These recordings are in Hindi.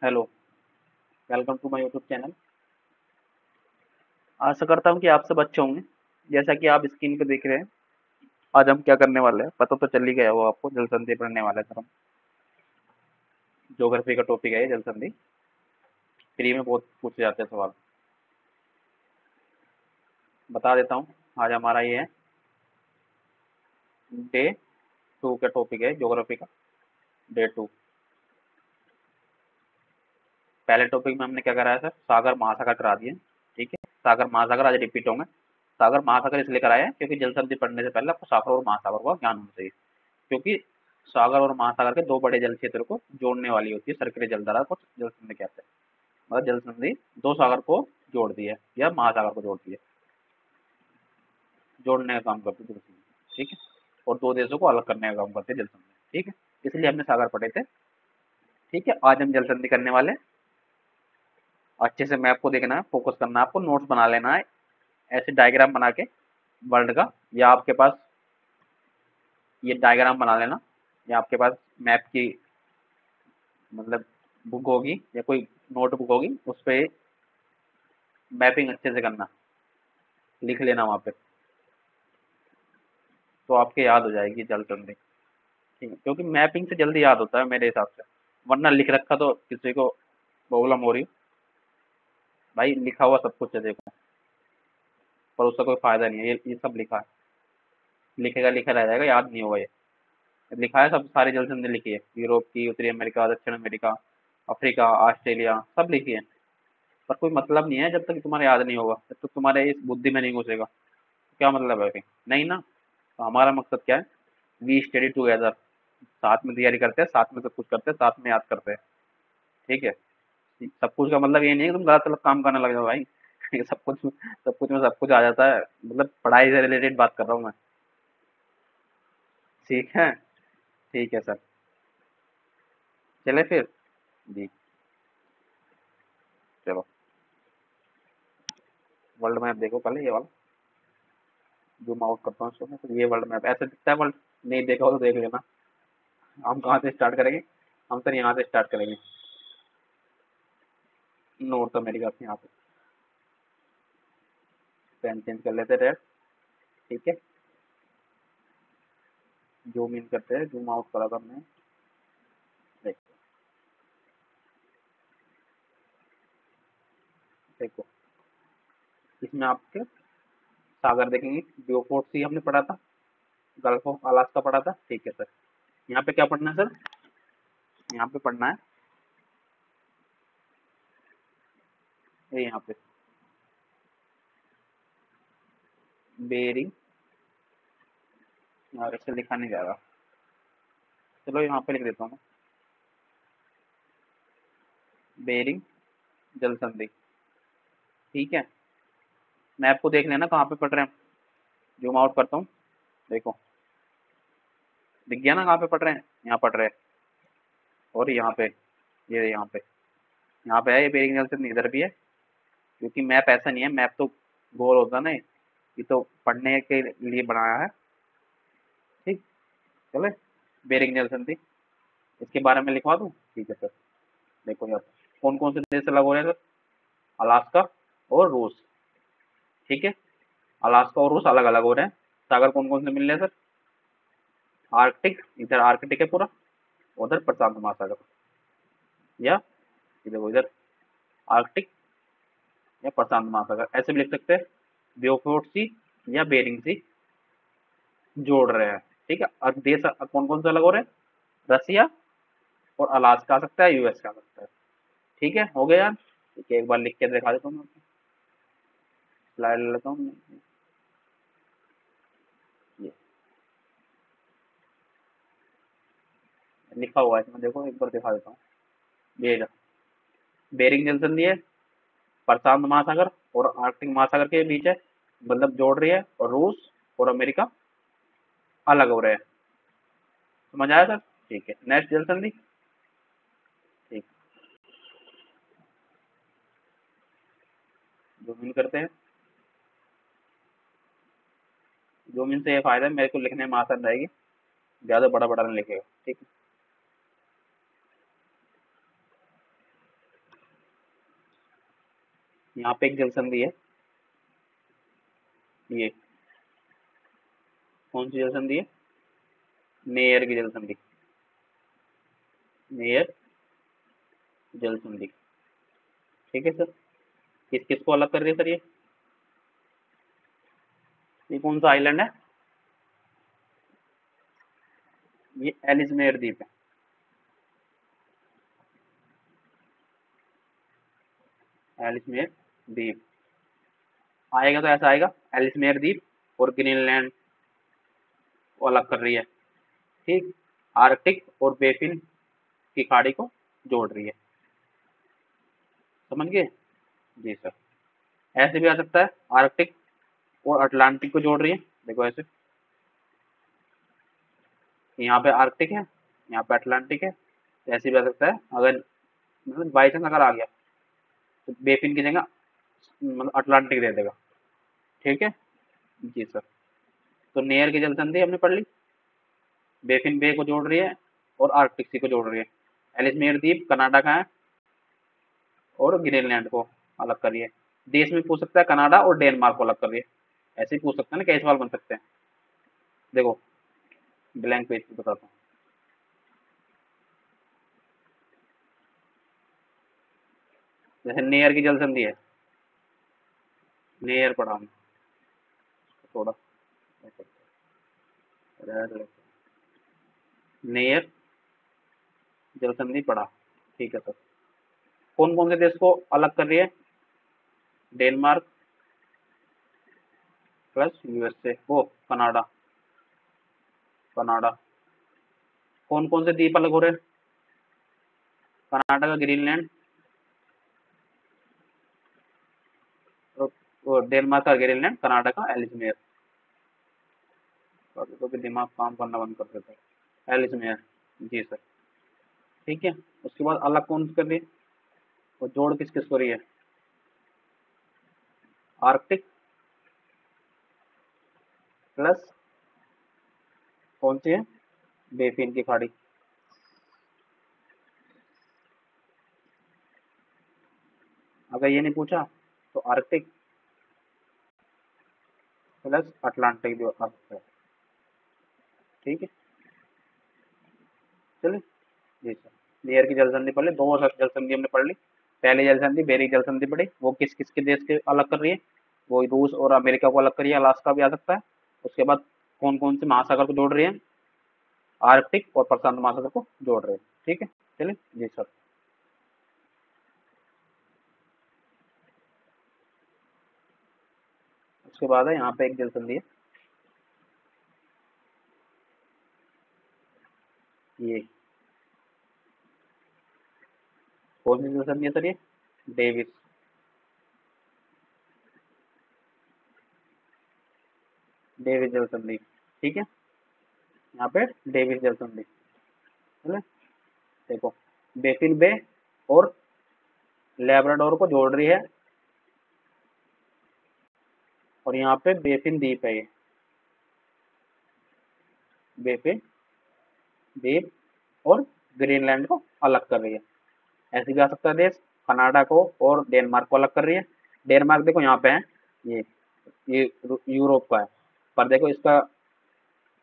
Hello, welcome to my YouTube channel. आशा करता हूँ कि आप सब अच्छे होंगे। जैसा कि आप स्क्रीन पे देख रहे हैं, आज हम क्या करने वाले हैं पता तो चल ही गया वो आपको। जल संधि पढ़ने वाले हैं सर हम। ज्योग्राफी का टॉपिक है ये जल संधि। फ्री में बहुत पूछे जाते हैं सवाल। बता देता हूँ। आज हमारा ये है डे 2 का टॉपिक है ज्योग्राफी का। डे 2। पहले टॉपिक में हमने क्या कराया सर? सागर महासागर करा दिए। ठीक है, सागर महासागर आज रिपीट होंगे। सागर महासागर इसलिए कराया है क्योंकि जल संधि पढ़ने से पहले आपको सागर और महासागर का ज्ञान होना चाहिए। क्योंकि सागर और महासागर के दो बड़े जल क्षेत्र को जोड़ने वाली होती है सर्कल जलधारा को जल संधि कहते हैं। मतलब जल संधि दो सागर को जोड़ दिया या महासागर को जोड़ दिया, जोड़ने का काम करती है जल संधि। ठीक है, और दो देशों को अलग करने का काम करते हैं जल संधि। ठीक है, इसलिए हमने सागर पढ़े थे। ठीक है, आज हम जल संधि करने वाले हैं। अच्छे से मैप को देखना है, फोकस करना है आपको, नोट्स बना लेना है ऐसे डायग्राम बना के वर्ल्ड का। या आपके पास ये डायग्राम बना लेना, या आपके पास मैप की मतलब बुक होगी या कोई नोटबुक होगी, उस पे मैपिंग अच्छे से करना, लिख लेना वहाँ पे, तो आपके याद हो जाएगी जल संधि। ठीक है, क्योंकि मैपिंग से जल्दी याद होता है मेरे हिसाब से। वरना लिख रखा तो किसी को प्रॉब्लम हो रही। भाई लिखा हुआ सब कुछ है देखो, पर उसका कोई फायदा नहीं है। ये सब लिखा है, लिखेगा लिखा रह जाएगा, याद नहीं होगा ये। लिखा है सब, सारी जल संधि लिखी है, यूरोप की, उत्तरी अमेरिका, दक्षिण अमेरिका, अफ्रीका, ऑस्ट्रेलिया, सब लिखी है। पर कोई मतलब नहीं है जब तक तुम्हारे याद नहीं होगा, जब तक तुम्हारे इस बुद्धि में नहीं घुसेगा। क्या मतलब है फिर? नहीं ना। तो हमारा मकसद क्या है? We study together. साथ में तैयारी करते हैं, साथ में सब कुछ करते हैं, साथ में याद करते हैं। ठीक है, सब कुछ का मतलब ये नहीं है कि तुम गलत गलत काम करने लग जाओ भाई। ये सब कुछ में सब कुछ आ जाता है। मतलब पढ़ाई से रिलेटेड बात कर रहा हूँ मैं। ठीक है, ठीक है सर। चले फिर। जी, चलो। वर्ल्ड मैप देखो पहले, ये वाला। जूम आउट करता हूँ इसको मैं, तो ये वर्ल्ड मैप ऐसे दिखता है वर्ल्ड। नहीं देखा हो तो देख लेना। हम कहाँ से स्टार्ट करेंगे? हम सर यहाँ से स्टार्ट करेंगे, नॉर्थ अमेरिका से। यहाँ पे पेन चेंज कर लेते रेड। ठीक है, जूम इन करते हैं, जूम आउट करा था हमने। देखो, देखो इसमें आपके सागर देखेंगे। ब्योफोर्ट सी हमने पढ़ा था, गल्फ ऑफ अलास्का पढ़ा था। ठीक है सर, यहाँ पे क्या पढ़ना है सर? यहाँ पे पढ़ना है ये, यहाँ पे बेरिंग। और इसे लिखा नहीं जा रहा, चलो यहाँ पे लिख देता हूँ मैं, बेरिंग जल संधि। ठीक है, मैप को देख लेना कहाँ पे पढ़ रहे हैं। जूम आउट करता हूँ, देखो दिख गया ना कहाँ पे पढ़ रहे हैं? यहाँ पढ़ रहे हैं। और यहाँ पे, ये यहाँ पे है ये बेरिंग जल संधि, इधर भी है। क्योंकि मैप ऐसा नहीं है, मैप तो गोल होता है ना, ये तो पढ़ने के लिए बनाया है। ठीक, चले। बेरिंग जल संधि, इसके बारे में लिखवा दूँ? ठीक है सर। देखो यार, कौन कौन से देश अलग हो रहे हैं सर? अलास्का और रूस। ठीक है, अलास्का और रूस अलग अलग हो रहे हैं। सागर कौन कौन से मिल रहे हैं सर? आर्कटिक, इधर आर्कटिक है पूरा, उधर प्रशांत महासागर। या ये देखो इधर आर्कटिक या प्रशांत महासागर, ऐसे भी लिख सकते हैं। ब्योफोर्ट सी या बेरिंग सी जोड़ रहे हैं। ठीक है, और देश कौन कौन से अलग हो रहे हैं? रसिया और अलास्का आ सकता है, यूएस का आ सकता है। ठीक है, हो गया यार। ठीक है, एक बार लिख के दिखा देता हूँ मैं आपको। स्लाइड ले लेता हूँ ये, लिखा हुआ है इसमें, देखो एक बार दिखा देता हूँ। ये बेरिंग जंक्शन दिए, प्रशांत महासागर और आर्कटिक महासागर के बीच है, मतलब जोड़ रही है। और रूस और अमेरिका अलग हो रहे हैं। समझ आया सर? ठीक है, नेक्स्ट जल संधि। ठीक, जूम इन करते हैं। जूम इन से ये फायदा है, मेरे को लिखने में आसान रहेगी, ज्यादा बड़ा बड़ा नहीं लिखेगा। ठीक है, यहाँ पे एक जल संधि है, ये कौन सी जल संधि है? नेयर की जल संधि, नेयर जल संधि। ठीक है सर, किस किस को अलग कर रही है सर? ये कौन सा आइलैंड है? ये एलिसमेयर द्वीप है। एलिसमेयर द्वीप आएगा तो ऐसा आएगा, एलिसमेयर द्वीप और ग्रीनलैंड को अलग कर रही है, ठीक। आर्कटिक और बेफिन की खाड़ी को जोड़ रही है, समझ गए? जी सर। ऐसे भी आ सकता है, आर्कटिक और अटलांटिक को जोड़ रही है, देखो ऐसे, यहाँ पे आर्कटिक है, यहाँ पे अटलांटिक है। ऐसे भी आ सकता है, अगर मतलब बाई चांस अगर आ गया तो बेफिन की जगह मतलब अटलांटिक दे देगा, ठीक है। जी सर। तो नेयर की जल संधि हमने पढ़ ली, बेफिन बे को जोड़ रही है और आर्कटिक सी को जोड़ रही है। एलिसमेयर द्वीप कनाडा का है और ग्रीनलैंड को अलग कर रही है। देश में पूछ सकता है, कनाडा और डेनमार्क को अलग कर रही है। ऐसे ही पूछ सकते हैं ना, कई सवाल बन सकते हैं। देखो ब्लैंक पेज पे बताता हूँ। जैसे नेयर की जल संधि है, नेयर पढ़ा हमने, थोड़ा नेयर जल संधि पढ़ा, ठीक है सर। कौन कौन से देश को अलग कर रही है? डेनमार्क प्लस यूएसए, वो कनाडा, कनाडा। कौन कौन से द्वीप अलग हो रहे हैं? कनाडा का ग्रीनलैंड और डेनमार्क का ग्रीनलैंड, कनाडा का एलिसमेयर। तो भी दिमाग काम करना बंद कर देता है। एलिसमेयर, जी सर, ठीक है। उसके बाद अलग कौन कर रही है, वो जोड़ किस किस को रही है? आर्कटिक प्लस कौन सी है? बेफिन की खाड़ी। अगर ये नहीं पूछा तो आर्कटिक प्लस अटलांटिक जो आ सकता है, ठीक है। चलिए, जी सर। नेयर की जल संधि पढ़ ली, दो जल संधि हमने पढ़ ली। पहली जल संधि बेरिंग जल संधि पढ़ी, वो किस किस के देश के अलग कर रही है? वो रूस और अमेरिका को अलग कर रही है, अलास्का भी आ सकता है। उसके बाद कौन कौन से महासागर को जोड़ रही है? आर्कटिक और प्रशांत महासागर को जोड़ रहे हैं, ठीक है। चलिए, जी सर। उसके बाद है यहाँ पे एक जल संधि है, ये कौन सी जल संधि है सर? ये डेविस, डेविस जल संधि, ठीक है। यहाँ पे डेविस जल संधि, है। देखो, बेफिन बे और लेब्राडोर को जोड़ रही है, और यहाँ पे बेफिन द्वीप है, ये बेफिन द्वीप और ग्रीनलैंड को अलग कर रही है। ऐसे भी आ सकता है देश, कनाडा को और डेनमार्क को अलग कर रही है। डेनमार्क देखो यहाँ पे है, ये ये यूरोप का है, पर देखो इसका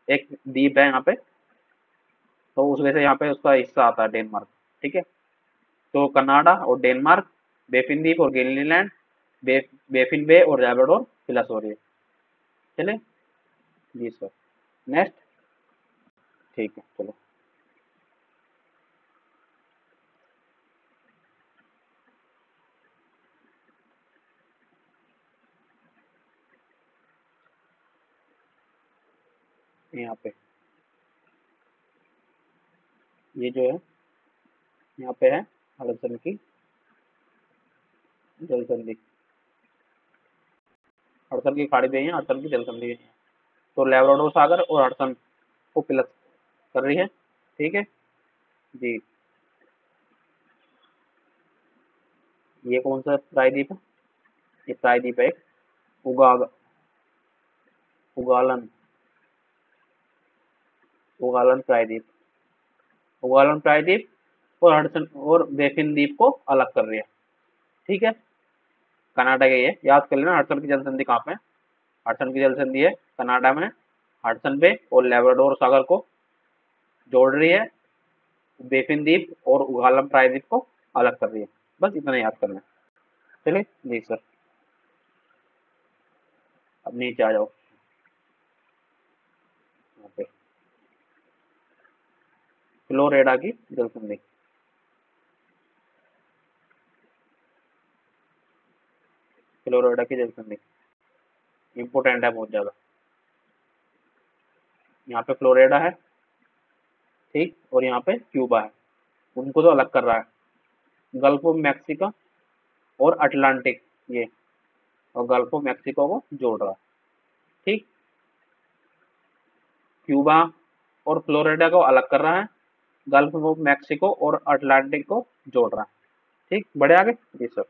एक द्वीप है यहाँ पे, तो उस वजह से यहाँ पे उसका हिस्सा आता है डेनमार्क, ठीक है। तो कनाडा और डेनमार्क, बेफिन द्वीप और ग्रीनलैंड, बेफिन बे और लैब्राडोर प्लस हो रही है। चले, जी सर। नेक्स्ट, ठीक है, चलो। यहाँ पे ये जो है, यहाँ पे है हडसन की जल संधि, हडसन की खाड़ी भी है, हडसन की जल संधि है। तो लैब्राडोर सागर और हडसन को प्लस कर रही है, ठीक है जी। ये कौन सा प्रायद्वीप है? ये प्रायद्वीप है एक, उगा उगालन, उगालन प्रायद्वीप, उगालन प्रायद्वीप और हडसन और बेफिन द्वीप को अलग कर रही है, ठीक है। कनाडा का ये याद कर लेना। हडसन की जल संधि कहाँ पे है? हडसन की जल संधि है कनाडा में, हडसन बे और लेब्राडोर सागर को जोड़ रही है, बेफिन द्वीप और उगालम प्रायद्वीप को अलग कर रही है। बस इतना याद करना है। चलिए जी सर, अब नीचे आ जाओ। यहाँ पे फ्लोरिडा की जल संधि, फ्लोरिडा की जल संधि इम्पोर्टेंट है बहुत ज्यादा। यहाँ पे फ्लोरिडा है, ठीक, और यहाँ पे क्यूबा है, उनको तो अलग कर रहा है। गल्फ ऑफ मैक्सिको और अटलांटिक, ये और गल्फ ऑफ मैक्सिको को जोड़ रहा है, ठीक। क्यूबा और फ्लोरिडा को अलग कर रहा है, गल्फ ऑफ मैक्सिको और अटलांटिक को जोड़ रहा है, ठीक। बढ़े आगे जी सर।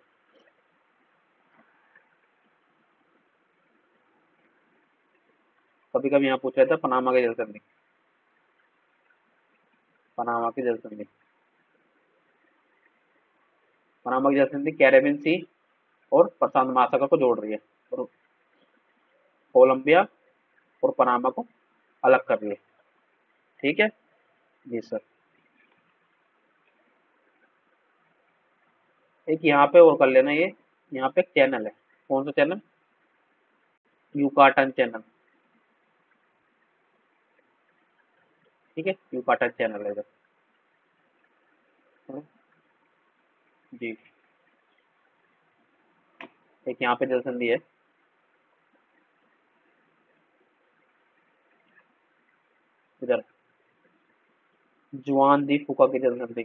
कभी कभी यहाँ पूछा था पनामा की जल संधि, पनामा की जल संधि, पनामा की जल संधि कैरेबियन सी और प्रशांत महासागर को जोड़ रही है, और कोलंबिया और पनामा को अलग कर रही है, ठीक है जी सर। एक यहाँ पे और कर लेना, ये यहाँ पे चैनल है, कौन सा चैनल? यूकाटन चैनल, ठीक है, यूकाटन चैनल है इधर। जी, एक यहाँ पे जल संधि है, इधर जुआन दी फुका की जल संधि,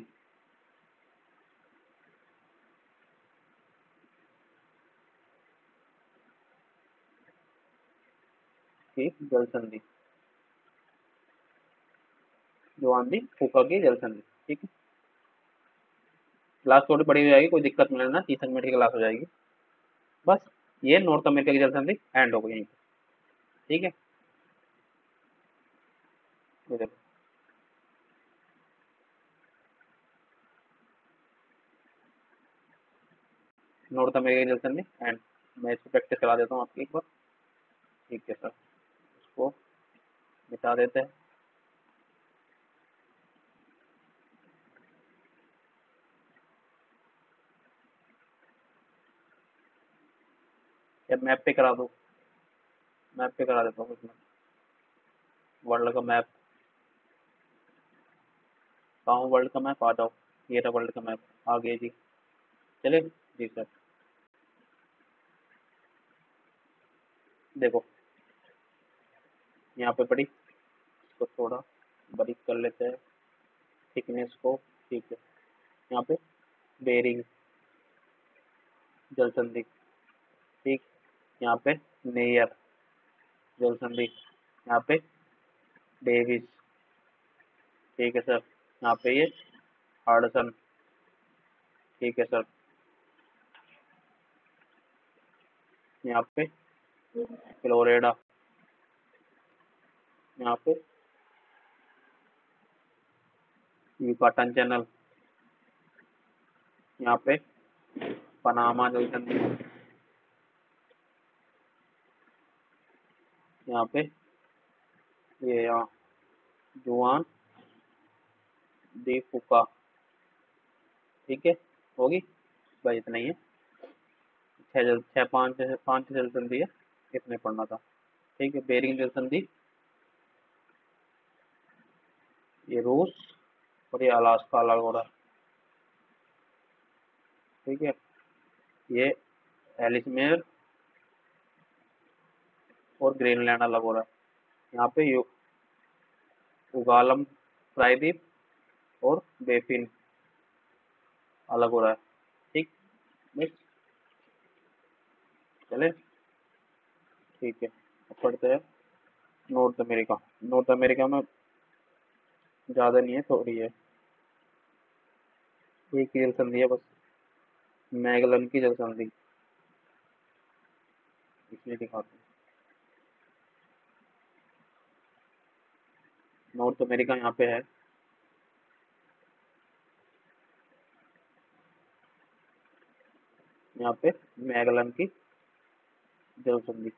की जल संधि, जुआन दी फुका की जल संधि, ठीक है। क्लास थोड़ी बड़ी हो जाएगी, कोई दिक्कत नहीं लेना, 30 मिनट की क्लास हो जाएगी। बस ये नॉर्थ अमेरिका की जल संधि एंड हो गई यहीं पे, ठीक है। ये देखो, नॉर्थ अमेरिका की जल संधि एंड। मैं इसको प्रैक्टिस करा देता हूँ आपकी एक बार, ठीक है सर। इसको मिटा देते हैं। या मैप पे करा दो, मैप पे करा देता हूँ इसमें, वर्ल्ड का मैप। कहाँ वर्ल्ड का मैप? आ जाओ, ये रहा वर्ल्ड का मैप, आ गया जी। चलिए जी सर, देखो यहाँ पे पड़ी, इसको थोड़ा बारीक कर लेते हैं थिकनेस को, ठीक है। यहाँ पे बेरिंग जल संधि, ठीक। यहाँ पे नेयर जल संधि, यहाँ पे डेविस, ठीक है सर। यहाँ पे ये हार्डसन, ठीक है सर। यहाँ पे फ्लोरिडा, यहाँ पे युकाटन चैनल, यहाँ पे पनामा जल संधि, यहाँ पे ये यहाँ जुआन दी फुका, ठीक है। होगी भाई, इतना ही है। छः पाँच जल संधि है, इतने पढ़ना था, ठीक है। बेरिंग जल संधि, ये रूस और ये अलास्का अलग हो रहा है, ठीक है। ये एलिसमेर और ग्रीनलैंड अलग हो रहा है। यहाँ पे उगालम प्रायद्वीप और बेफिन अलग हो रहा है, ठीक। बस चले, ठीक है। अब पढ़ते हैं नॉर्थ अमेरिका। नॉर्थ अमेरिका में ज़्यादा नहीं है, थोड़ी है, एक ही जल संधि है बस, मैगलन की जल संधि, इसलिए दिखाते हैं। नॉर्थ अमेरिका यहाँ पे है, यहाँ पे मैगलन की जल संधि।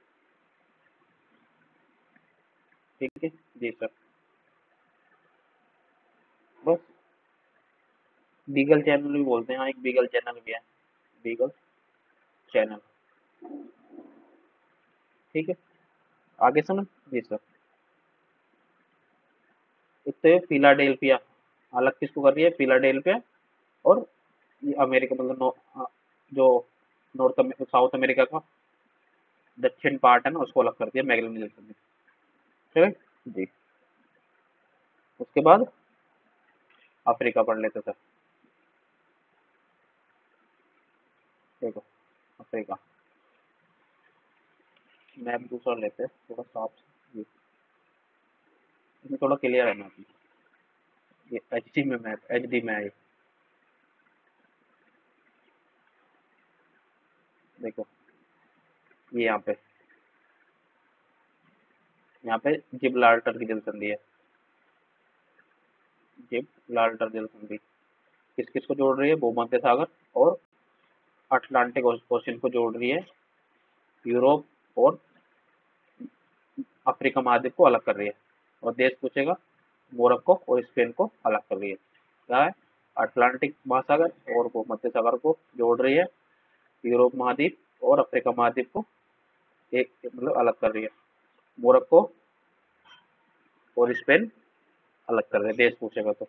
ठीक है जी सर। बस बीगल चैनल भी बोलते हैं, हाँ एक बीगल चैनल भी है, बीगल चैनल। ठीक है, आगे सुनो जी सर। एक तो ये फिलाडेल्फिया अलग किसको कर रही है, फिलाडेल्फिया और ये अमेरिका मतलब जो साउथ अमेरिका का दक्षिण पार्ट है ना उसको अलग कर दिया मैगलन जल संधि। ठीक है जी। उसके बाद अफ्रीका पढ़ लेते सर। देखो अफ्रीका मैप दूसरा लेते हैं थोड़ा साफ जी, इसमें थोड़ा क्लियर है मैप। ये एच डी में मैप, एच डी में है ये। देखो ये यहाँ पे जिब्राल्टर की जल संधि है, जिब्राल्टर जल संधि किस किस को जोड़ रही है, भूमध्य सागर और अटलांटिक ओशन को जोड़ रही है, यूरोप और अफ्रीका महाद्वीप को अलग कर रही है। और देश पूछेगा, मोरक्को और स्पेन को अलग कर रही है। क्या है, अटलांटिक महासागर और भूमध्य सागर को जोड़ रही है, यूरोप महाद्वीप और अफ्रीका महाद्वीप को एक मतलब अलग कर रही है, मोरक्को और स्पेन अलग कर रहे हैं देश पूछेगा तो।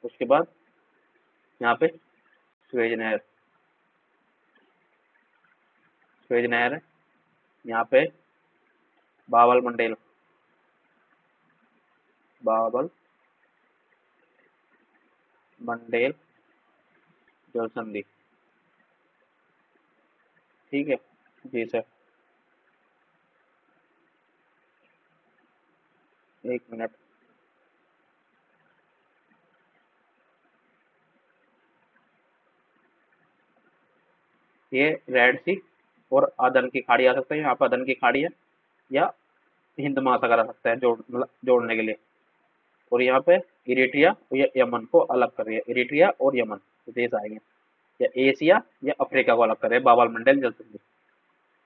उसके बाद यहाँ पे स्वेज नहर, स्वेज नहर है, यहाँ पे बाबल मंडेल, बाबल मंडेल जल संधि। ठीक है जी सर। एक मिनट, ये रेड सी और अदन की खाड़ी आ सकता है, यहाँ पे अदन की खाड़ी है, या हिंद महासागर आ सकता है मतलब जोड़ने के लिए। और यहाँ पे इरिट्रिया या यमन को अलग कर रही है, इरिट्रिया और यमन देश आएंगे, या एशिया या अफ्रीका को अलग कर रहे हैं बाबल मंडल जल संधि।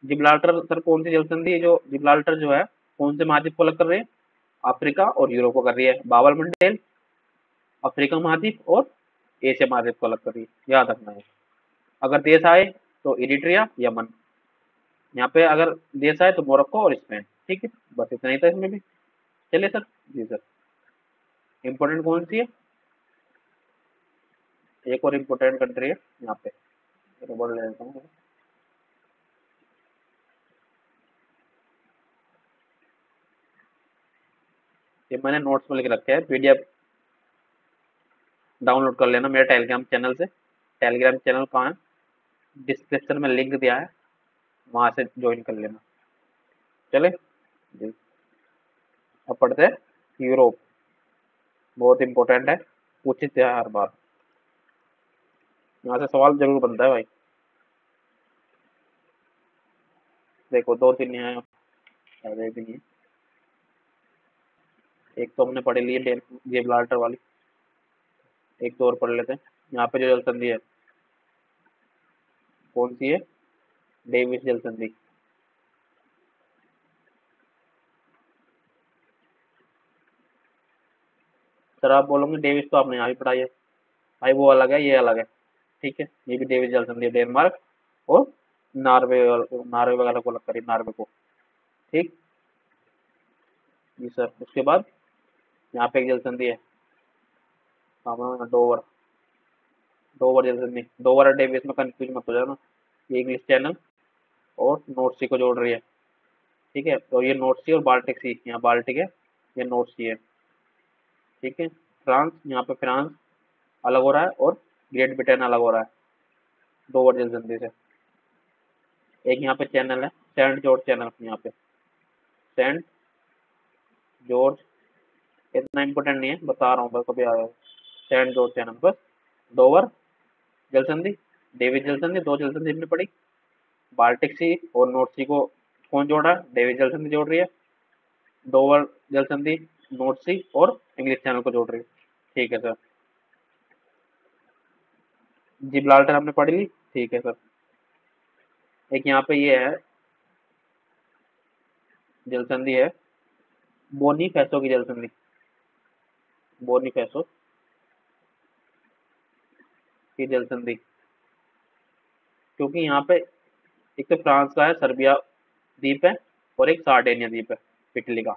जिब्राल्टर सर कौन सी जल संधि है, जो जिब्राल्टर जो है कौन से महाद्वीप को अलग कर रहे हैं, अफ्रीका और यूरोप को कर रही है, बाबल मंडल अफ्रीका महाद्वीप और एशिया महाद्वीप को अलग कर रही है, याद रखना है। अगर देश आए तो इरिट्रिया यमन, यहाँ पे अगर देश आए तो मोरक्को और स्पेन। ठीक है, बस इतना ही था इसमें भी। चलिए सर जी सर। इम्पोर्टेंट कौन सी है, एक और इम्पोर्टेंट कंट्री है यहाँ पे, बोर्ड ले लेता हूँ। ये मैंने नोट्स में लिख रखे हैं, पीडीएफ डाउनलोड कर लेना मेरे टेलीग्राम चैनल से। टेलीग्राम चैनल कहाँ है, डिस्क्रिप्शन में लिंक दिया है, वहां से ज्वाइन कर लेना। चले जी। अब पढ़ते हैं यूरोप, बहुत इंपॉर्टेंट है, पूछते हैं हर बार, यहाँ से सवाल जरूर बनता है भाई। देखो दो तीन यहाँ अरे भी नहीं, एक तो हमने पढ़ ली है जिब्राल्टर वाली, एक तो और पढ़ लेते हैं। यहाँ पे जो जल संधि है कौन सी है, डेविस जल संधि। सर आप बोलोगे डेविस तो आपने यहाँ भी पढ़ाई है, भाई वो अलग है ये अलग है। ठीक है, ये भी डेविस जल संधि है, डेनमार्क और नॉर्वे, नॉर्वे वगैरह को अलग करिए, नॉर्वे को। ठीक जी सर। उसके बाद यहाँ पे एक जल संधि है, डोवर, डोवर जल संधि, डोवर और डेविस में कंफ्यूज मत हो जाना, ये इंग्लिश चैनल और नॉर्थ सी को जोड़ रही है। ठीक है, तो ये नॉर्थ सी और बाल्टिक सी, यहाँ बाल्टिक है, ये नॉर्थ सी है। ठीक है, फ्रांस, यहाँ पे फ्रांस अलग हो रहा है और ग्रेट ब्रिटेन अलग हो रहा है डोवर जल संधि से। एक यहाँ पे चैनल है सेंट जॉर्ज चैनल, यहाँ पे सेंट जॉर्ज, इतना इंपॉर्टेंट नहीं है बता रहा हूँ बस, कभी आया सेंट जॉर्ज चैनल बस। डोवर जल संधि, डेविड जल संधि, दो जल संधि हमने पढ़ी। बाल्टिक सी और नॉर्थ सी को कौन जोड़ रहा है, डेविड जल संधि जोड़ रही है। डोवर जल संधि नॉर्थ सी और इंग्लिश चैनल को जोड़ रही है। ठीक है सर। जिब्राल्टर हमने पढ़ ली, ठीक है सर। एक यहाँ पे ये है जल संधि है बोनीफेसो की जल संधि, बोनीफेसो की जल संधि, क्योंकि यहाँ पे एक तो फ्रांस का है, सर्बिया द्वीप है, और एक सार्डेनिया द्वीप है इटली का।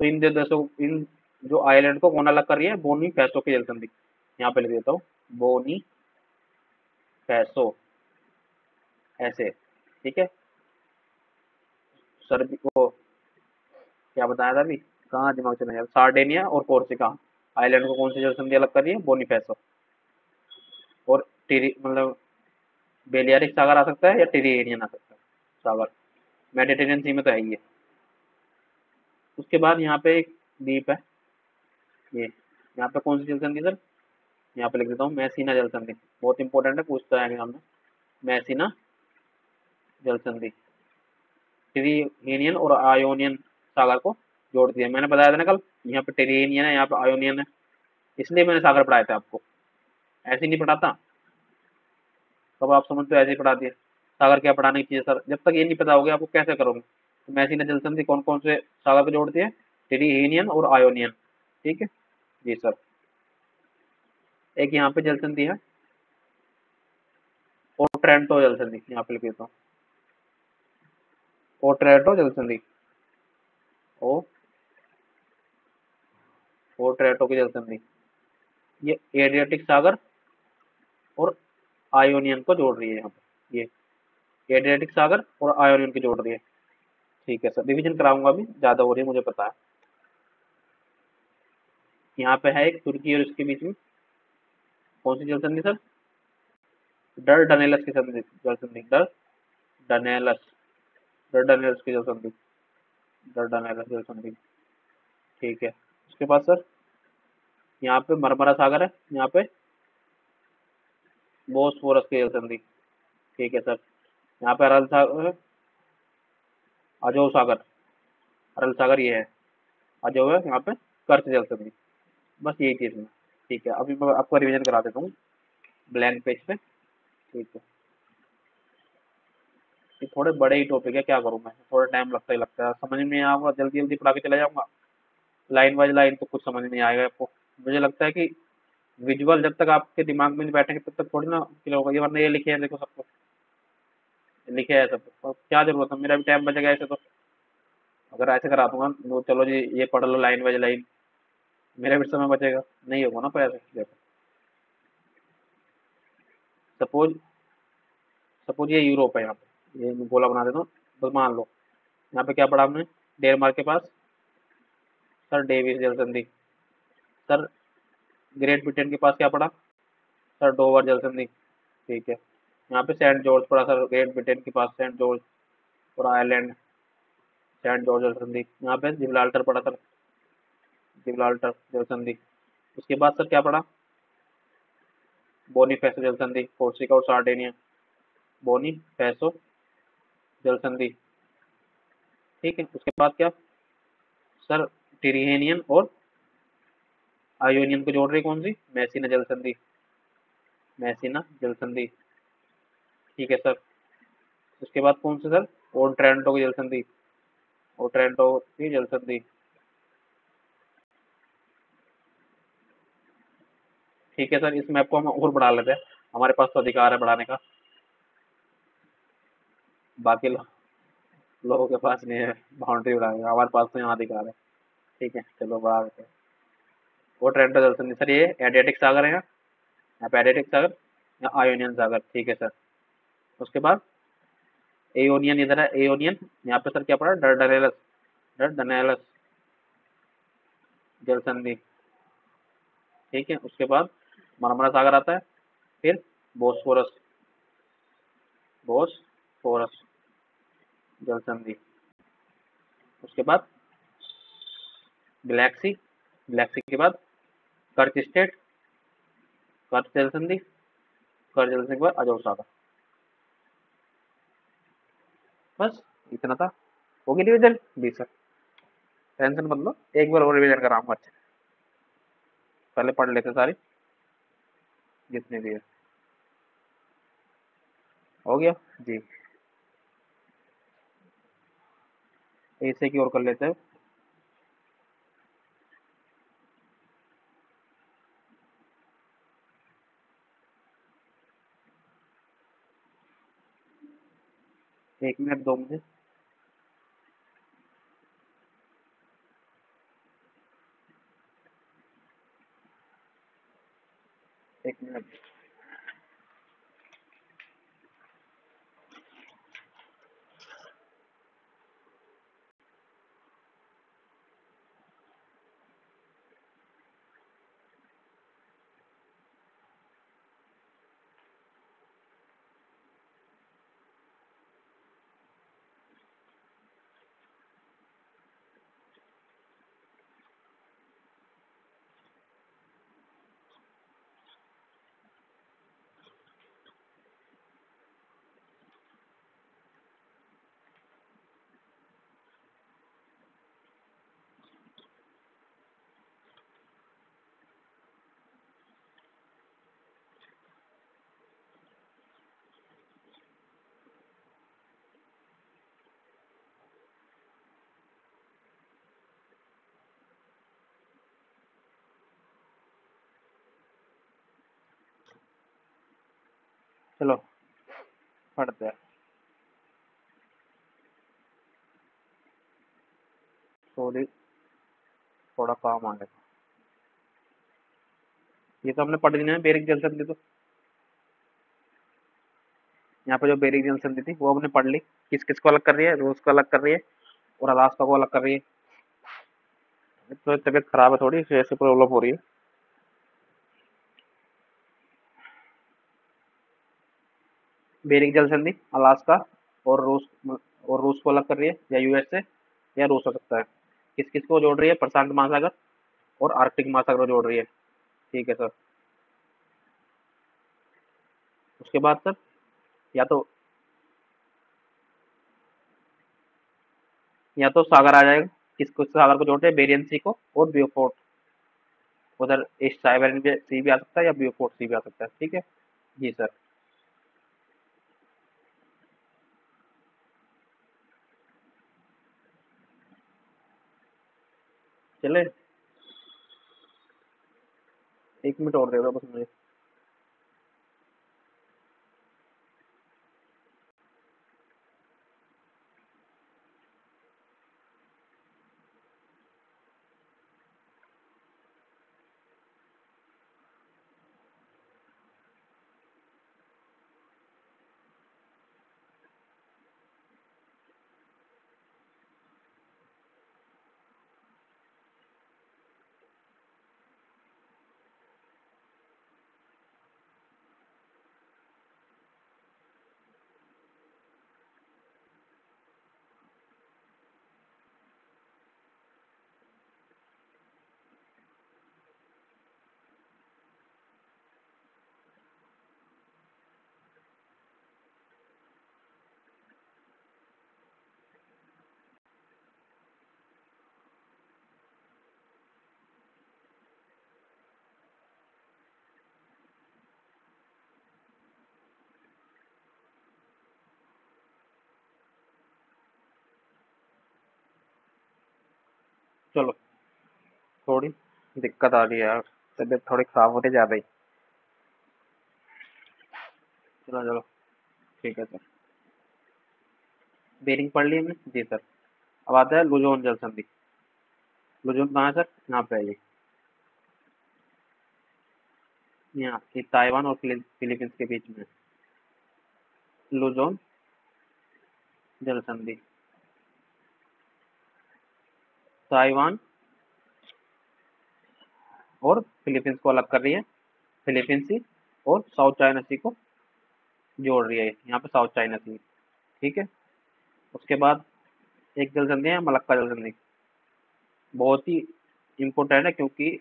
तो इन दो देशों, इन जो आइलैंड को कौन अलग कर रही है, बोनी फैसो की जल संधि। यहाँ पे लिख देता हूँ बोनी फैसो, ऐसे, ठीक है। सर्बी को क्या बताया था अभी, कहाँ दिमाग चला गया, सार्डेनिया और कोर्सिका आइलैंड को कौन सी जल संधि अलग कर रही है, बोनी फैसो। और टिरी मतलब बेलियारिक सागर आ सकता है या टिरियनियन आ सकता है सागर, मेडिटेरियन सी में तो है ही है। उसके बाद यहाँ पे एक द्वीप है, ये यहाँ पे कौन सी जल संधि सर, यहाँ पे लिख देता हूँ मैसीना जल संधि, बहुत इंपॉर्टेंट है, पूछता है एग्जाम में, मैसीना जल संधि टेरियनियन और आयोनियन सागर को जोड़ती है। मैंने बताया था ना कल, यहाँ पे टेरियनियन है, यहाँ पे आयोनियन है, इसलिए मैंने सागर पढ़ाया था आपको, ऐसे नहीं पढ़ाता। कब आप समझते हो, ऐसे ही पढ़ा दिया। सागर क्या पढ़ाने की चीज़ सर, जब तक ये नहीं पता होगा आपको कैसे करोगे। तो मैसीना जल संधि कौन कौन से सागर को जोड़ती है, टेरियनियन और आयोनियन, ठीक है जी सर। एक यहाँ पे जल संधि है ओट्रेंटो जल संधि, यहाँ पे लिख देता हूँ ओट्रेंटो जल संधि, ओ ओट्रेंटो की जल संधि, ये एड्रियाटिक सागर और आयोनियन को जोड़ रही है यहाँ पे, ये एड्रियाटिक सागर और आयोनियन को जोड़ रही है। ठीक है सर, रिवीजन कराऊंगा, अभी ज़्यादा हो रही है मुझे पता है। यहाँ पे है एक तुर्की और इसके बीच में कौन सी जल संधि सर, डर डनेलस की संधि, जल संधि डर डनेलस, डर डनेलस की जल संधि, डर डनेलस जल संधि, ठीक है। उसके बाद सर यहाँ पे मरमरा सागर है, यहाँ पे बोस्फोरस की जल संधि, ठीक है सर। यहाँ पे अरल सागर, अजोव सागर, अरल सागर ये है, अजोव है यहाँ पे, कर्क जल संधि, बस यही चीज़ है। ठीक है, अभी मैं आपको रिवीजन करा देता हूँ ब्लैंक पेज पे, ठीक है। ये थोड़े बड़े ही टॉपिक है, क्या करूँ मैं, थोड़ा टाइम लगता ही लगता है, समझ में नहीं आऊंगा, जल्दी जल्दी पढ़ा के चला जाऊंगा, लाइन बाय लाइन तो कुछ समझ नहीं आएगा आपको। मुझे लगता है कि विजुअल जब तक आपके दिमाग में नहीं बैठेंगे तब तक थोड़ी ना क्लियर होगा। ये वरना ये लिखे हैं देखो सबको, लिखे है सब, और क्या जरूरत है, मेरा भी टाइम बचेगा ऐसे तो। अगर ऐसे करा दूंगा तो चलो जी ये पढ़ लो लाइन बाय लाइन, मेरा भी समय बचेगा, नहीं होगा ना पर ऐसे। देखो सपोज, सपोज ये यूरोप है, यहाँ पे ये मैं गोला बना देता हूँ, बस मान लो यहाँ पे क्या पढ़ा हमने, डेनमार्क के पास सर डेविस जल संधि, सर ग्रेट ब्रिटेन के पास क्या पढ़ा, सर डोवर जल संधि, ठीक है। यहाँ पे सेंट जॉर्ज पढ़ा सर, ग्रेट ब्रिटेन के पास सेंट जॉर्ज और आयरलैंड, सेंट जॉर्ज जल संधि। यहाँ पे जिब्राल्टर पढ़ा सर, जिब्राल्टर जल संधि। उसके बाद सर क्या पढ़ा, बोनीफेसो जल संधि, कोर्सिका और सार्डिनिया, बोनीफेसो जल संधि, ठीक है। उसके बाद क्या सर, टिरिहेनियन और आयोनियन को जोड़ रही कौन सी, मैसीना जल संधि, मैसीना जल संधि, ठीक है सर। उसके बाद कौन सी सर, ओट्रेंटो की जल संधि, ओट्रेंटो की जल संधि, ठीक है सर। इस मैप को हम और बढ़ा लेते हैं, हमारे पास तो अधिकार है बढ़ाने का, बाकी लोगों के पास नहीं है बाउंड्री बढ़ाने का, हमारे पास तो यहाँ अधिकार है। ठीक है चलो बढ़ा देते हैं। ओट्रेंटो जल संधि सर, ये एडियाटिक सागर है, यहाँ पे एडियाटिक सागर या आयोनियन सागर, ठीक है सर। उसके बाद एओनियन इधर है, एओनियन यहाँ पे सर क्या पड़ा, डरडनेलस, डरडनेलस जल संधि, ठीक है। उसके बाद मरमरा सागर आता है, फिर बोस्फोरस, बोस्फोरस जल संधि। उसके बाद ब्लैक सी, ब्लैक सी के बाद कर्क स्टेट, कर्क जल संधि, कर्क जल संधि के बाद अजोर सागर, बस इतना था। होगी रिविजन जी सर, टेंशन मत लो, एक बार और रिविजन कराऊंगा अच्छे, पहले पढ़ लेते सारी जितनी भी है। हो गया जी। एशिया की ओर कर लेते हैं। एक मिनट दो मुझे। एक मिनट। चलो पढ़ते हैं। सॉरी, थोड़ा काम आ गया। ये तो हमने पढ़ लिया है, बेरिक जल संधि तो। यहाँ पे जो बेरिक जल संधि थी वो हमने पढ़ ली। किस किस को अलग कर रही है? रूस को अलग कर रही है और अलास्का को अलग कर रही है। तो तबीयत खराब है थोड़ी, ऐसी प्रॉब्लम हो रही है। बेरिक जल संधि अलास्का और रूस को अलग कर रही है, या यूएस से, या रूस हो सकता है। किस किस को जोड़ रही है? प्रशांत महासागर और आर्कटिक महासागर को जोड़ रही है। ठीक है सर। उसके बाद सर, या तो सागर आ जाएगा। किस किस सागर को जोड़ते हैं? बेरियन सी को और बियोफोर्ट। उधर ईस्ट साइबेरियन सी भी आ सकता है या बियोफोर्ट सी भी आ सकता है। ठीक है जी सर। चले, एक मिनट और दे दो बस मुझे। चलो, थोड़ी दिक्कत आ रही है यार, तबीयत थोड़ी खराब होते जा रही। चलो चलो, ठीक है सर। बेरिंग पढ़ ली हमने जी सर। अब आता है लुजोन जल संधि। लुजोन कहाँ है सर? यहाँ पे है ये। यहाँ ये ताइवान और फिलीपींस के बीच में लुजोन जल संधि। ताइवान और फिलीपींस को अलग कर रही है। फिलीपींस सी और साउथ चाइना सी को जोड़ रही है यहाँ पे, साउथ चाइना सी। ठीक है। उसके बाद एक जल संधि है मलक्का जल संधि। बहुत ही इम्पोर्टेंट है, क्योंकि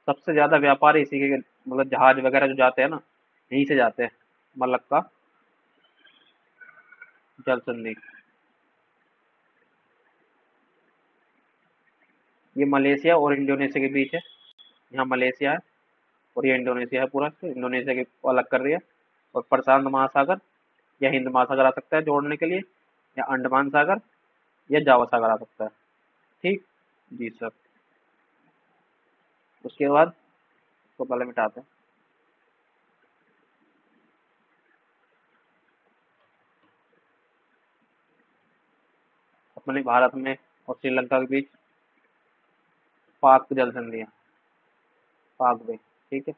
सबसे ज्यादा व्यापार इसी के, मतलब जहाज वगैरह जो जाते हैं ना, यहीं से जाते हैं। मलक्का जल संधि। ये मलेशिया और इंडोनेशिया के बीच है। यहाँ मलेशिया है और ये इंडोनेशिया है पूरा, तो इंडोनेशिया के को अलग कर रही है। और प्रशांत महासागर या हिंद महासागर आ सकता है जोड़ने के लिए, या अंडमान सागर या जावा सागर आ सकता है। ठीक। जी सर। उसके बाद तो पहले मिटाते हैं। अपने भारत में और श्रीलंका के बीच पाक जल संधि है, पाक वे। ठीक है।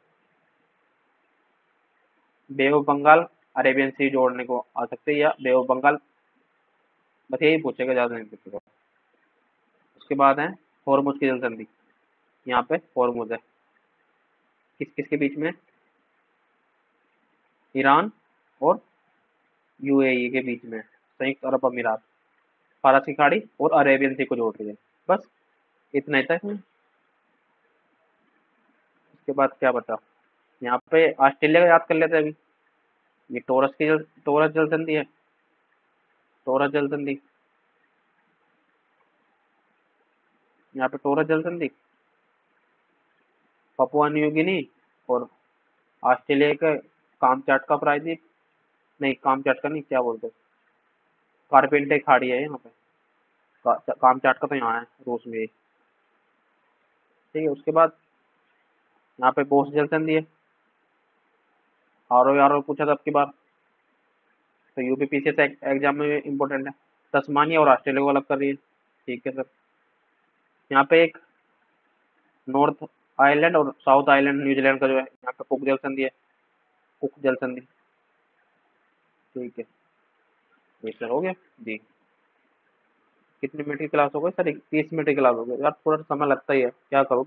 बे ऑफ बंगाल, अरेबियन सी जोड़ने को आ सकते हैं, या बे ऑफ बंगाल, बस यही पूछेगा, ज़्यादा नहीं पूछेगा। उसके बाद है हॉर्मुज की जल संधि। यहाँ पे हॉर्मुज है, किस किस के बीच में? ईरान और यूएई के बीच में, संयुक्त अरब अमीरात, फारस की खाड़ी और अरेबियन सी को जोड़ रही है। बस इतना ही था इसमें। उसके बाद क्या बता, यहाँ पे ऑस्ट्रेलिया का याद कर लेते हैं अभी। ये टोरस जल संधि है, टोरस जल संधि। यहाँ पे टोरस जल संधि, पपुआ न्यू गिनी और ऑस्ट्रेलिया का कामचाटका प्रायद्वीप, नहीं कामचाटका नहीं, क्या बोलते हैं, कारपेंटर खाड़ी है यहाँ पे। कामचाटका तो यहाँ है, रूस में। ठीक है। उसके बाद यहाँ पे बोस जल संधि है। आर पूछा था अब की बार, तो यूपीपीसीएस एग्जाम में इंपॉर्टेंट है। तस्मानिया और ऑस्ट्रेलिया को अलग कर रही है। ठीक है सर। यहाँ पे एक नॉर्थ आइलैंड और साउथ आइलैंड न्यूजीलैंड का जो है, यहाँ पे कुक जल संधि है, कुक जल संधि। ठीक है। ये सर हो गया जी। कितने मिनट की क्लास हो गई सर? 30 मिनट की क्लास हो गई यार, थोड़ा समय लगता ही है, क्या करूँ।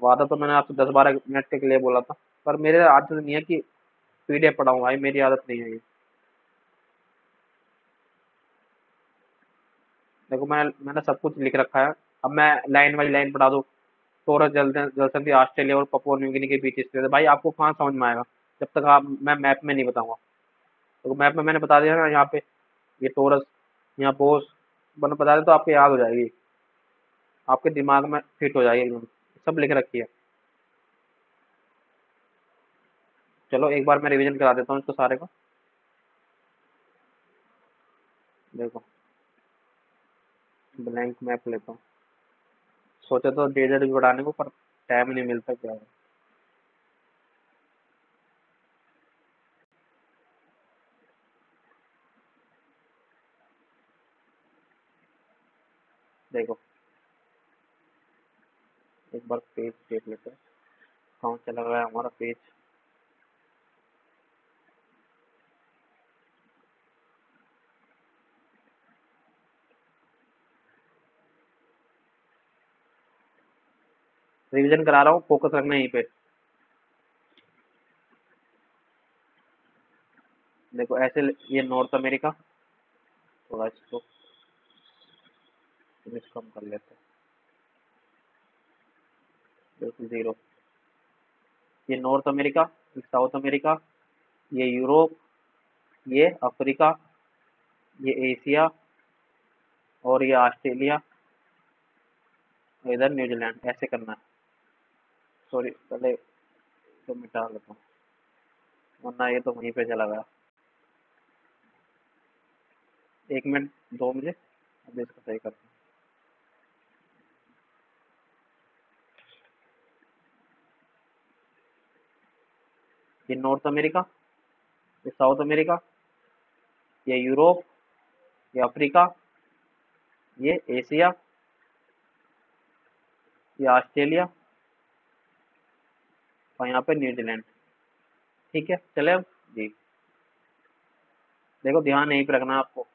वादा तो मैंने आपसे 10-12 मिनट के लिए बोला था, पर मेरे आदत नहीं है कि पीडीएफ पढ़ाऊँ भाई, मेरी आदत नहीं है ये। देखो मैंने सब कुछ लिख रखा है। अब मैं लाइन बाई लाइन पढ़ा दूँ, टोरस जल संधि ऑस्ट्रेलिया और पपुआ न्यू गिनी के बीच स्थित है, भाई आपको कहाँ समझ में आएगा जब तक आप मैं मैप में नहीं बताऊंगा। तो मैप में मैंने बता दिया ना, यहाँ पे ये टोरस, यहाँ बोस, मैंने बता दिया तो आपको याद हो जाएगी, आपके दिमाग में फिट हो जाएगी एकदम। सब लिख रखी है। चलो एक बार मैं रिवीजन करा देता हूँ इसको सारे को। देखो, ब्लैंक मैप लेता हूँ। सोचा तो डेजर्ट भी बढ़ाने को, पर टाइम नहीं मिलता, क्या है। देखो एक बार पेज देख लेते हैं, कहाँ चला गया हमारा पेज। रिवीजन करा रहा हूँ, फोकस रखना यहीं पे। देखो ऐसे ये नॉर्थ अमेरिका, थोड़ा इसको फिनिश कम कर लेते हैं, बिल्कुल जीरो। ये नॉर्थ अमेरिका, ये साउथ अमेरिका, ये यूरोप, ये अफ्रीका, ये एशिया और ये ऑस्ट्रेलिया, और इधर न्यूजीलैंड, ऐसे करना है। सॉरी, पहले तो मिटा लेता हूँ, वरना ये तो वहीं पे चला गया। 1 मिनट दो मुझे, अभी इसको सही करता हूँ। ये नॉर्थ अमेरिका, ये साउथ अमेरिका, ये यूरोप, ये अफ्रीका, ये एशिया, ये ऑस्ट्रेलिया और यहाँ पे न्यूजीलैंड। ठीक है, चले अब जी। देखो ध्यान यहीं पे रखना है आपको,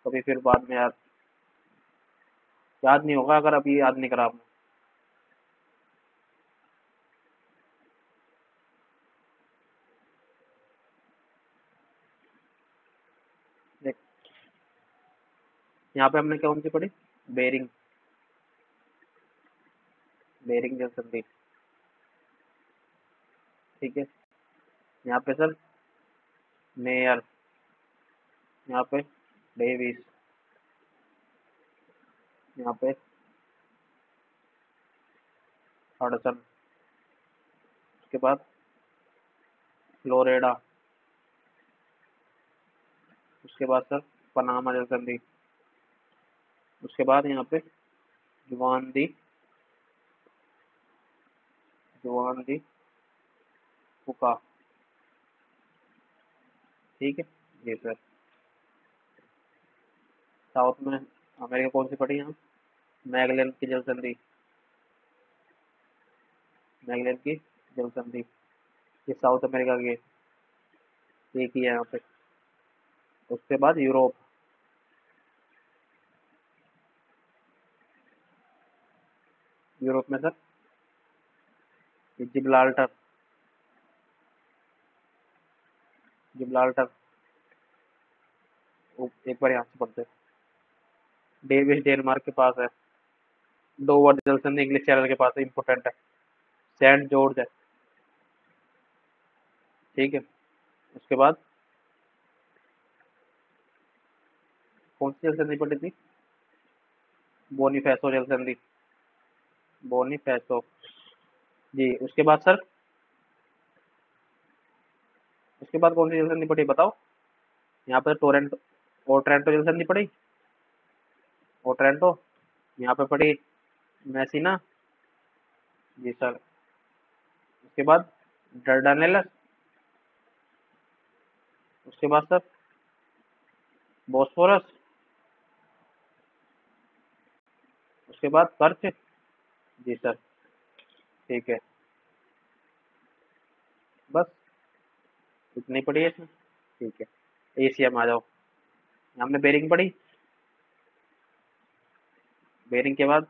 कभी फिर बाद में यार याद नहीं होगा अगर अभी याद नहीं करा आपने। देख, यहाँ पे हमने कौन सी पढ़ी? बेरिंग, बेरिंग जल संधि। ठीक है। यहाँ पे सर मेयर, यहाँ पे डेविस, यहाँ पे हडसन, उसके बाद फ्लोरिडा, उसके बाद सर पनामा जल संधि, उसके बाद यहाँ पे जुवान दी फुका। ठीक है जी सर। साउथ में अमेरिका कौन सी पड़ी यहाँ? मैगलन की जल संधि। मैगलन की जल संधि ये साउथ अमेरिका की एक ही है यहाँ पे। उसके बाद यूरोप। यूरोप में सर जिब्राल्टर। जिब्राल्टर एक बार यहाँ से पढ़ते हैं। डेविस डेनमार्क के पास है। डोवर जल संधि इंग्लिश चैनल के पास है, इंपोर्टेंट है। सेंट जॉर्ज है। ठीक है। उसके बाद कौन सी जल संधि पड़ी थी? बोनीफेसो जल संधि। बोनीफेसो जी। उसके बाद सर, उसके बाद कौन सी जल संधि पड़ी बताओ? यहाँ पर टोरेंटो और ट्रेंटो जल संधि पड़ी। और ट्रेंटो यहाँ पे पड़ी मैसीना। जी सर। उसके बाद डर्डानेलस। उसके बाद सर बोस्फोरस। उसके बाद कर्च। जी सर। ठीक है। बस इतनी पड़ी है इसमें। ठीक है। एशिया में आ जाओ। हमने बेरिंग पढ़ी। बेरिंग के बाद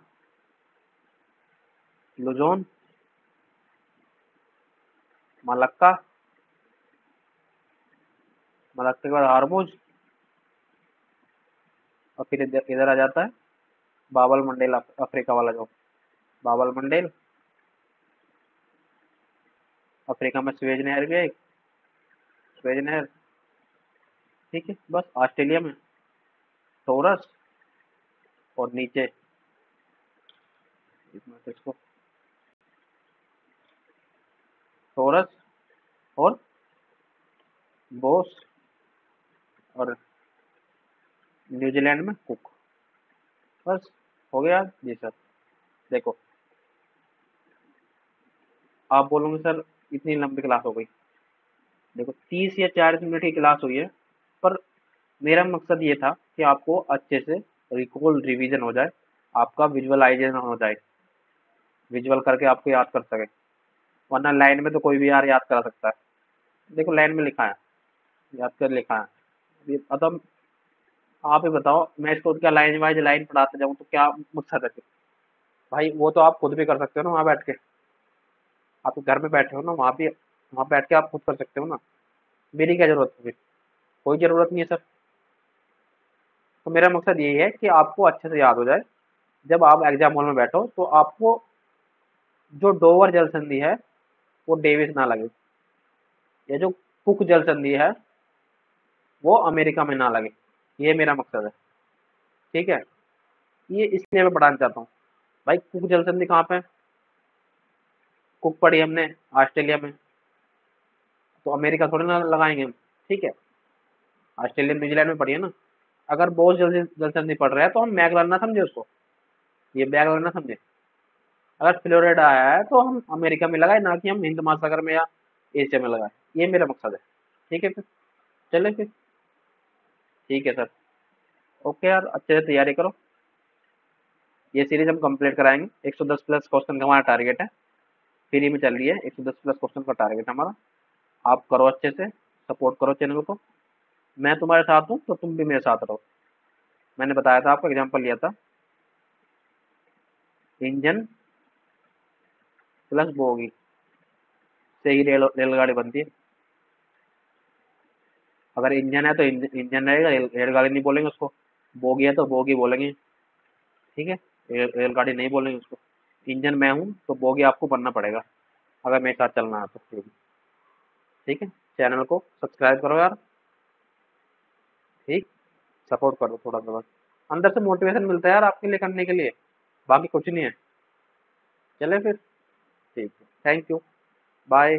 लुजोन, मलक्का। मलक्का के बाद हारमुज। और फिर इधर आ जाता है बाबल मंडेल, अफ्रीका वाला जो बाबल मंडेल। अफ्रीका में स्वेज नहर भी है एक, स्वेज नहर। ठीक है। बस ऑस्ट्रेलिया में टोरस। और नीचे इसको टोरस और बोस। और न्यूजीलैंड में कुक। बस हो गया जी सर। देखो आप बोलोगे सर इतनी लंबी क्लास हो गई। देखो 30 या 40 मिनट की क्लास हुई है, पर मेरा मकसद ये था कि आपको अच्छे से रिकॉल रिवीजन हो जाए, आपका विजुअलाइजेशन हो जाए, विजुअल करके आपको याद कर सके। वरना लाइन में तो कोई भी यार याद करा सकता है। देखो लाइन में लिखा है, याद कर लिखा है। मतलब आप ही बताओ, मैं इसको क्या लाइन वाइज लाइन पढ़ाते जाऊँ तो क्या मकसद है फिर? भाई वो तो आप खुद भी कर सकते हो ना वहाँ बैठ के। आप तो घर में बैठे हो ना, वहाँ बैठ के आप खुद कर सकते हो ना। मेरी क्या जरूरत है फिर? कोई जरूरत नहीं है सर। तो मेरा मकसद यही है कि आपको अच्छे से याद हो जाए। जब आप एग्जाम हॉल में बैठो तो आपको जो डोवर जल संधि है वो डेविस ना लगे, या जो कुक जल संधि है वो अमेरिका में ना लगे। ये मेरा मकसद है। ठीक है। ये इसलिए मैं पढ़ाना चाहता हूँ। भाई कुक जल संधि कहाँ पे है? कुक पढ़ी हमने ऑस्ट्रेलिया में, तो अमेरिका थोड़ी ना लगाएंगे हम। ठीक है। ऑस्ट्रेलिया न्यूजीलैंड में पढ़ी है ना। अगर बहुत जल संधि पढ़ रहे हैं तो हम मैगलन ना समझे उसको, ये मैगलन ना समझे। अगर फ्लोरिडा आया है तो हम अमेरिका में लगाए, ना कि हम हिंद महासागर में या एशिया में लगाए। ये मेरा मकसद है। ठीक है फिर चले फिर। ठीक है सर। ओके यार, अच्छे से तैयारी करो। ये सीरीज हम कंप्लीट कराएंगे। 110 प्लस क्वेश्चन का हमारा टारगेट है। फ्री में चल रही है, 110 प्लस क्वेश्चन का टारगेट हमारा। आप करो अच्छे से, सपोर्ट करो चैनल को। मैं तुम्हारे साथ हूँ तो तुम भी मेरे साथ रहो। मैंने बताया था आपको, एग्जाम्पल लिया था, इंजन प्लस बोगी से ही रेलगाड़ी बनती है। अगर इंजन है तो इंजन रहेगा, रेलगाड़ी नहीं बोलेंगे उसको। बोगी है तो बोगी बोलेंगे। ठीक है। रेलगाड़ी नहीं बोलेंगे उसको। इंजन मैं हूँ तो बोगी आपको बनना पड़ेगा, अगर मेरे साथ चलना है तो। ठीक है। चैनल को सब्सक्राइब करो यार। ठीक। सपोर्ट करो थोड़ा सा बस। अंदर से मोटिवेशन मिलता है यार आपके लिए करने के लिए, बाकी कुछ नहीं है। चले फिर। ठीक है। Thank you. बाय।